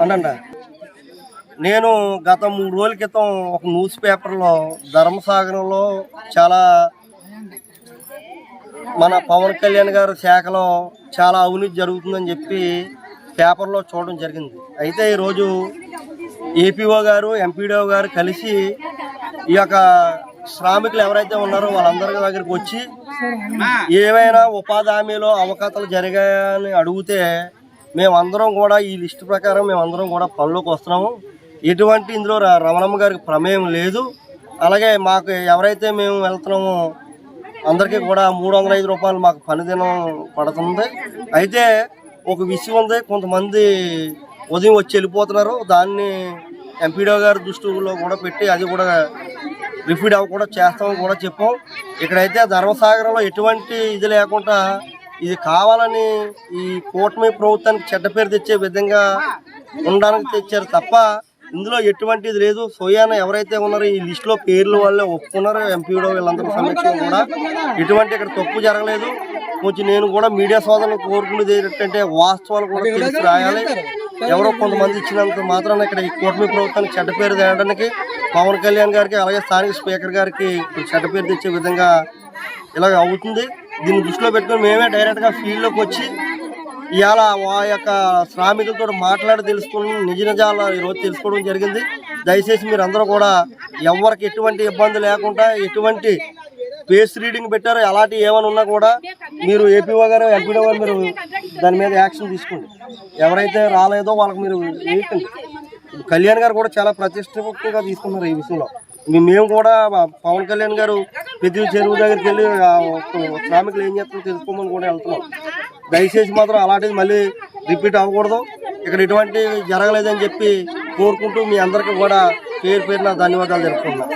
అనండి. నేను గత 3 రోజుల క్రితం ఒక న్యూస్ పేపర్లో ధర్మసాగరంలో చాలా మన పవన్ కళ్యాణ్ గారి శాఖలో చాలా అవినీతి జరుగుతుందని చెప్పి పేపర్లో చూడడం జరిగింది. అయితే ఈరోజు ఏపీఓ గారు ఎంపీడీఓ గారు కలిసి ఈ యొక్క శ్రామికులు ఎవరైతే ఉన్నారో వాళ్ళందరి దగ్గరికి వచ్చి ఏమైనా ఉపాధి హామీలో అవకతలు జరిగాయని అడిగితే మేమందరం కూడా ఈ లిస్టు ప్రకారం మేమందరం కూడా పనిలోకి వస్తున్నాము. ఎటువంటి ఇందులో రమణమ్మ గారికి ప్రమేయం లేదు. అలాగే మాకు ఎవరైతే మేము వెళ్తున్నామో అందరికీ కూడా 305 రూపాయలు మాకు పనిదినం పడుతుంది. అయితే ఒక విషయం ఉంది, కొంతమంది ఉదయం వచ్చి వెళ్ళిపోతున్నారు. దాన్ని ఎంపీడీఓ గారి దృష్టిలో కూడా పెట్టి అది కూడా రిపీట్ కూడా చేస్తామని కూడా చెప్పాం. ఇక్కడైతే ధర్మసాగరంలో ఎటువంటి ఇది లేకుండా ఇది కావాలని ఈ కూటమి ప్రభుత్వానికి చెడ్డ పేరు తెచ్చే విధంగా ఉండడానికి తెచ్చారు తప్ప ఇందులో ఎటువంటిది లేదు. సోయాన ఎవరైతే ఉన్నారో ఈ లిస్టులో పేర్లు వాళ్ళే ఒప్పుకున్నారో ఎంపీడో వీళ్ళందరూ సమీక్ష కూడా ఎటువంటి ఇక్కడ తప్పు జరగలేదు. కొంచెం నేను కూడా మీడియా సోదరులు కోరుకునేది ఏంటంటే వాస్తవాలు కూడా తెలిసి రాయాలి. ఎవరో కొంతమంది ఇచ్చినంత మాత్రాన ఇక్కడ ఈ కూటమి ప్రభుత్వానికి చెడ్డ పేరు తేయడానికి పవన్ కళ్యాణ్ గారికి అలాగే స్థానిక స్పీకర్ గారికి చెడ్డ పేరు తెచ్చే విధంగా ఇలాగ అవుతుంది. దీన్ని దృష్టిలో పెట్టుకుని మేమే డైరెక్ట్గా ఫీల్డ్లోకి వచ్చి ఇవాళ ఆ యొక్క శ్రామికులతో మాట్లాడి తెలుసుకుని నిజాలు ఈరోజు తెలుసుకోవడం జరిగింది. దయచేసి మీరు అందరూ కూడా ఎవరికి ఎటువంటి ఇబ్బంది లేకుండా ఎటువంటి ఫేస్ రీడింగ్ పెట్టారో అలాంటి ఏమైనా ఉన్నా కూడా మీరు ఏపీఓ గారు ఎంపీడో గారు మీరు దాని మీద యాక్షన్ తీసుకోండి. ఎవరైతే రాలేదో వాళ్ళకి మీరు వేయకండి. కళ్యాణ్ గారు కూడా చాలా ప్రతిష్ఠగా తీసుకున్నారు ఈ విషయంలో. మేము కూడా పవన్ కళ్యాణ్ గారు ప్రతి చెరువు దగ్గరికి వెళ్ళి శ్రామికులు ఏం చేస్తారో తెలుసుకోమని కూడా వెళ్తున్నాం. దయచేసి మాత్రం అలాంటిది మళ్ళీ రిపీట్ అవ్వకూడదు. ఇక్కడ ఎటువంటి జరగలేదని చెప్పి కోరుకుంటూ మీ అందరికీ కూడా పేరు పేరున ధన్యవాదాలు తెలుపుతున్నాం.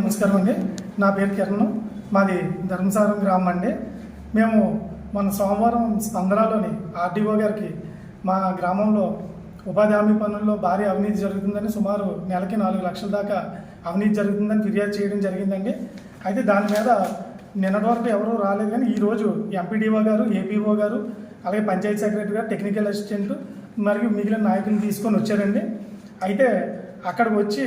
నమస్కారం అండి. నా పేరు కిరణ్, మాది ధర్మసాగరం గ్రామం అండి. మేము మన సోమవారం స్పందనలోని ఆర్డీఓ గారికి మా గ్రామంలో ఉపాధి హామీ పనుల్లో భారీ అవినీతి జరుగుతుందని సుమారు నెలకి 4 లక్షల దాకా అవినీతి జరుగుతుందని ఫిర్యాదు చేయడం జరిగిందండి. అయితే దాని మీద నిన్నటి వరకు ఎవరూ రాలేదు, కానీ ఈరోజు ఎంపీడీఓ గారు, ఏపీఓ గారు, అలాగే పంచాయతీ సెక్రటరీ గారు, టెక్నికల్ అసిస్టెంట్ మరియు మిగిలిన నాయకులను తీసుకొని వచ్చారండి. అయితే అక్కడికి వచ్చి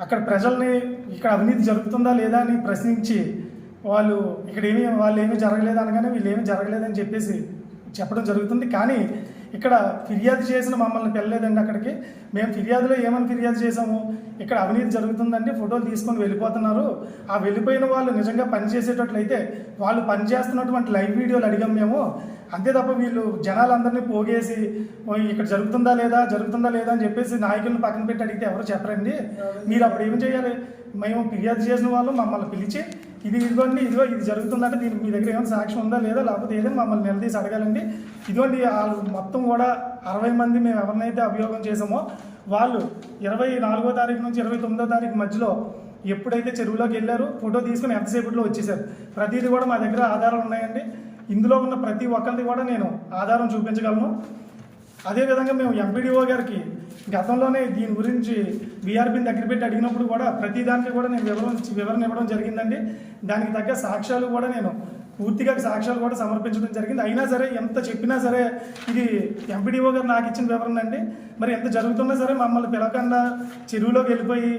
అక్కడ ప్రజల్ని ఇక్కడ అవినీతి జరుగుతుందా లేదా అని ప్రశ్నించి వాళ్ళు ఏమీ జరగలేదు అనగానే వీళ్ళు ఏమీ జరగలేదని చెప్పేసి చెప్పడం జరుగుతుంది. కానీ ఇక్కడ ఫిర్యాదు చేసిన మమ్మల్ని వెళ్ళలేదండి. అక్కడికి మేము ఫిర్యాదులో ఏమని ఫిర్యాదు చేసాము, ఇక్కడ అవినీతి జరుగుతుందంటే ఫోటోలు తీసుకొని వెళ్ళిపోతున్నారు. ఆ వెళ్ళిపోయిన వాళ్ళు నిజంగా పనిచేసేటట్లయితే వాళ్ళు పనిచేస్తున్నటువంటి లైవ్ వీడియోలు అడిగాం మేము. అంతే తప్ప వీళ్ళు జనాలందరినీ పోగేసి ఇక్కడ జరుగుతుందా లేదా అని చెప్పేసి నాయకులను పక్కన పెట్టి అడిగితే ఎవరు చెప్పరండి. మీరు అప్పుడు ఏం చేయాలి, మేము ఫిర్యాదు చేసిన వాళ్ళు మమ్మల్ని పిలిచి ఇదిగోండి ఇది జరుగుతుందంటే దీనికి మీ దగ్గర ఏమైనా సాక్ష్యం ఉందా లేదా లేకపోతే ఏదైనా మమ్మల్ని నిలదీసి అడగాలండి. ఇదిగోండి వాళ్ళు మొత్తం కూడా 60 మంది మేము ఎవరినైతే అభియోగం చేసామో వాళ్ళు 24వ తారీఖు నుంచి 29వ తారీఖు మధ్యలో ఎప్పుడైతే చెరువులోకి వెళ్ళారో ఫోటో తీసుకుని ఎంతసేపట్లో వచ్చేసారు. ప్రతిదీ కూడా మా దగ్గర ఆధారాలు ఉన్నాయండి. ఇందులో ఉన్న ప్రతి ఒక్కరిది కూడా నేను ఆధారం చూపించగలను. అదేవిధంగా మేము ఎంపీడీఓ గారికి గతంలోనే దీని గురించి బీఆర్బీని దగ్గర పెట్టి అడిగినప్పుడు కూడా ప్రతి దానికి కూడా నేను వివరణ ఇవ్వడం జరిగిందండి. దానికి తగ్గ సాక్ష్యాలు కూడా నేను పూర్తిగా సాక్ష్యాలు కూడా సమర్పించడం జరిగింది. అయినా సరే ఎంత చెప్పినా సరే ఇది ఎంపీడీఓ గారు నాకు ఇచ్చిన వివరణ అండి. మరి ఎంత జరుగుతున్నా సరే మమ్మల్ని పిలవకుండా చెరువులోకి వెళ్ళిపోయి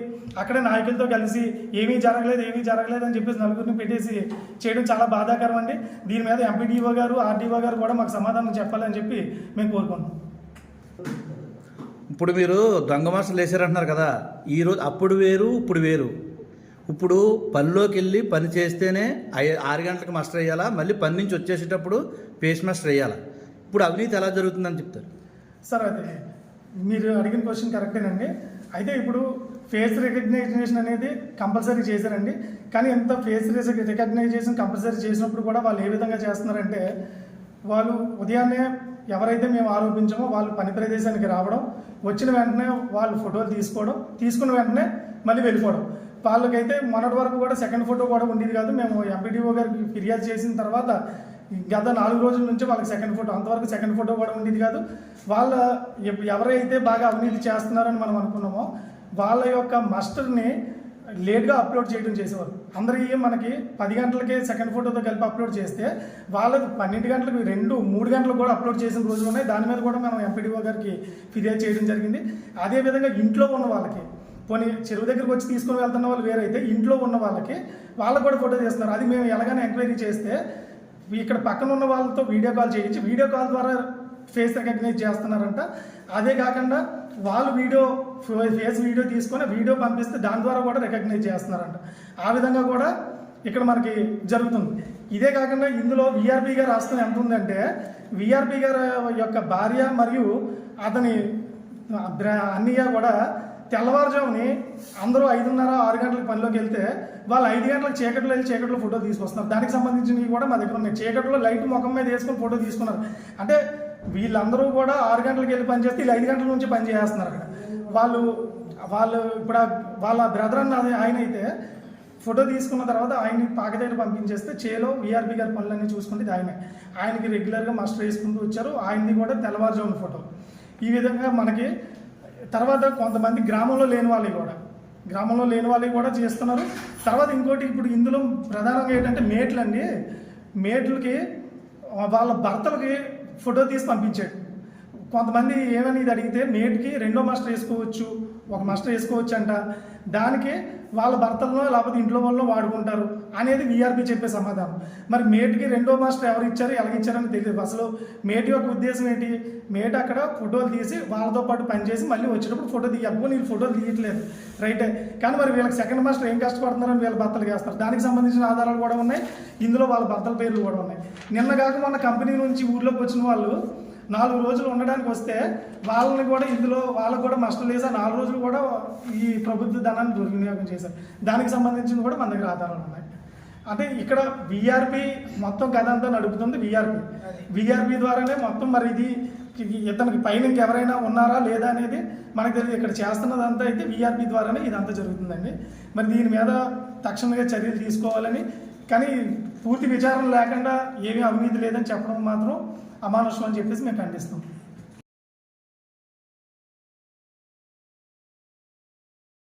అక్కడే నాయకులతో కలిసి ఏమీ జరగలేదు అని చెప్పేసి నలుగురిని పెట్టేసి చేయడం చాలా బాధాకరం అండి. దీని మీద ఎంపీడీఓ గారు, ఆర్డీఓ గారు కూడా మాకు సమాధానం చెప్పాలని చెప్పి మేము కోరుకుంటున్నాం. ఇప్పుడు మీరు దొంగ మాస్టర్లు వేసారంటున్నారు కదా, ఈరోజు అప్పుడు వేరు ఇప్పుడు వేరు. ఇప్పుడు పనిలోకి వెళ్ళి పని చేస్తేనే 6 గంటలకు మాస్టర్ వేయాలా, మళ్ళీ పని నుంచి వచ్చేసేటప్పుడు పేస్ట్ మాస్టర్ వేయాలా? ఇప్పుడు అవినీతి ఎలా జరుగుతుందని చెప్తారు సార్? అదే మీరు అడిగిన క్వశ్చన్ కరెక్టేనండి. అయితే ఇప్పుడు ఫేస్ రికగ్నైజేషన్ అనేది కంపల్సరీ చేశారండి. కానీ ఎంత ఫేస్ రికగ్నైజేషన్ కంపల్సరీ చేసినప్పుడు కూడా వాళ్ళు ఏ విధంగా చేస్తున్నారంటే, వాళ్ళు ఉదయాన్నే ఎవరైతే మేము ఆరోపించామో వాళ్ళు పని ప్రదేశానికి రావడం, వచ్చిన వెంటనే వాళ్ళు ఫోటోలు తీసుకున్న వెంటనే మళ్ళీ వెళ్ళిపోవడం. వాళ్ళకైతే మొన్నటి వరకు కూడా సెకండ్ ఫోటో కూడా ఉండేది కాదు. మేము ఎంపీడీఓ గారికి ఫిర్యాదు చేసిన తర్వాత గత 4 రోజుల నుంచి వాళ్ళకి సెకండ్ ఫోటో, అంతవరకు సెకండ్ ఫోటో కూడా ఉండేది కాదు. వాళ్ళ ఎవరైతే బాగా అవినీతి చేస్తున్నారని మనం అనుకున్నామో వాళ్ళ యొక్క మాస్టర్ని లేట్గా అప్లోడ్ చేయడం చేసేవారు. అందరికీ మనకి 10 గంటలకే సెకండ్ ఫోటోతో కలిపి అప్లోడ్ చేస్తే వాళ్ళది 12 గంటలకు 2-3 గంటలకు కూడా అప్లోడ్ చేసిన రోజులు ఉన్నాయి. దాని మీద కూడా మనం ఎంపీడీఓ గారికి ఫిర్యాదు చేయడం జరిగింది. అదేవిధంగా ఇంట్లో ఉన్న వాళ్ళకి పోనీ చెరువు దగ్గరికి వచ్చి తీసుకుని వెళ్తున్న వాళ్ళు వేరైతే ఇంట్లో ఉన్న వాళ్ళకి కూడా ఫోటో చేస్తున్నారు. అది మేము ఎలాగైనా ఎంక్వైరీ చేస్తే ఇక్కడ పక్కన ఉన్న వాళ్ళతో వీడియో కాల్ చేయించి వీడియో కాల్ ద్వారా ఫేస్ రికగ్నైజ్ చేస్తున్నారంట. అదే కాకుండా వాళ్ళు ఫేస్ వీడియో తీసుకొని వీడియో పంపిస్తే దాని ద్వారా కూడా రికగ్నైజ్ చేస్తున్నారంట. ఆ విధంగా కూడా ఇక్కడ మనకి జరుగుతుంది. ఇదే కాకుండా ఇందులో వీఆర్పీ గారు రాష్ట్రం ఎంత ఉందంటే వీఆర్పీ గారి యొక్క భార్య మరియు అతని అన్నయ్య కూడా తెల్లవారుజాముని అందరూ 5:30-6 గంటలకు పనిలోకి వెళ్తే వాళ్ళు 5 గంటలకు చీకట్లో వెళ్ళి చీకట్లో ఫోటో తీసుకొస్తున్నారు. దానికి సంబంధించినవి కూడా మా దగ్గర ఉన్నాయి. చీకట్లో లైట్ ముఖం మీద వేసుకొని ఫోటో తీసుకున్నారు. అంటే వీళ్ళందరూ కూడా 6 గంటలకు వెళ్ళి పని చేస్తే వీళ్ళు 5 గంటల నుంచి పని చేస్తున్నారు. అక్కడ వాళ్ళు ఇప్పుడు వాళ్ళ బ్రదర్ అన్న ఆయన అయితే ఫోటో తీసుకున్న తర్వాత ఆయన్ని పాకదైన పంపించేస్తే చేలో వీఆర్పీ గారి పనులన్నీ చూసుకుంటే ఆయనకి రెగ్యులర్గా మస్టర్ వేసుకుంటూ వచ్చారు. ఆయన్ని కూడా తెల్లవారుజామున ఫోటో. ఈ విధంగా మనకి తర్వాత కొంతమంది గ్రామంలో లేని వాళ్ళవి కూడా చేస్తున్నారు. తర్వాత ఇంకోటి ఇప్పుడు ఇందులో ప్రధానంగా ఏంటంటే మేట్లకి వాళ్ళ భర్తలకి ఫోటో తీసి పంపించాడు. కొంతమంది ఏమని ఇది అడిగితే మేట్కి 2వ మాస్టర్ వేసుకోవచ్చు, 1 మాస్టర్ వేసుకోవచ్చు అంట. దానికి వాళ్ళ భర్తలను లేకపోతే ఇంట్లో వాళ్ళు వాడుకుంటారు అనేది వీఆర్పీ చెప్పే సమాధానం. మరి మేట్కి 2వ మాస్టర్ ఎవరు ఇచ్చారు ఎలాగిచ్చారని తెలియదు. అసలు మేట్ యొక్క ఉద్దేశం ఏంటి? మేట్ అక్కడ ఫోటోలు తీసి వాళ్ళతో పాటు పనిచేసి మళ్ళీ వచ్చేటప్పుడు ఫోటో తీయకపోతే నేను ఫోటోలు తీయట్లేదు రైటే, కానీ మరి వీళ్ళకి సెకండ్ మాస్టర్ ఏం కష్టపడుతున్నారని వీళ్ళ భర్తలు చేస్తారు. దానికి సంబంధించిన ఆధారాలు కూడా ఉన్నాయి. ఇందులో వాళ్ళ భర్తల పేర్లు కూడా ఉన్నాయి. నిన్న కాక మొన్న కంపెనీ నుంచి ఊర్లోకి వచ్చిన వాళ్ళు 4 రోజులు ఉండడానికి వస్తే వాళ్ళని కూడా వాళ్ళకు కూడా మాస్టర్లు వేసి 4 రోజులు కూడా ఈ ప్రభుత్వ ధనాన్ని దుర్వినియోగం చేశారు. దానికి సంబంధించిన కూడా మన దగ్గర ఆధారాలు ఉన్నాయి. అంటే ఇక్కడ వీఆర్పీ మొత్తం కథ అంతా నడుపుతుంది. వీఆర్పీ ద్వారానే మొత్తం మరి ఇది ఇతనికి పైన ఇంకెవరైనా ఉన్నారా లేదా అనేది మనకు తెలియదు. ఇక్కడ చేస్తున్నదంతా అయితే వీఆర్పీ ద్వారానే ఇదంతా జరుగుతుందండి. మరి దీని మీద తక్షణంగా చర్యలు తీసుకోవాలని, కానీ పూర్తి విచారణ లేకుండా ఏమీ అవినీతి లేదని చెప్పడం మాత్రం అమానుషం అని చెప్పేసి మేము ఖండిస్తాం.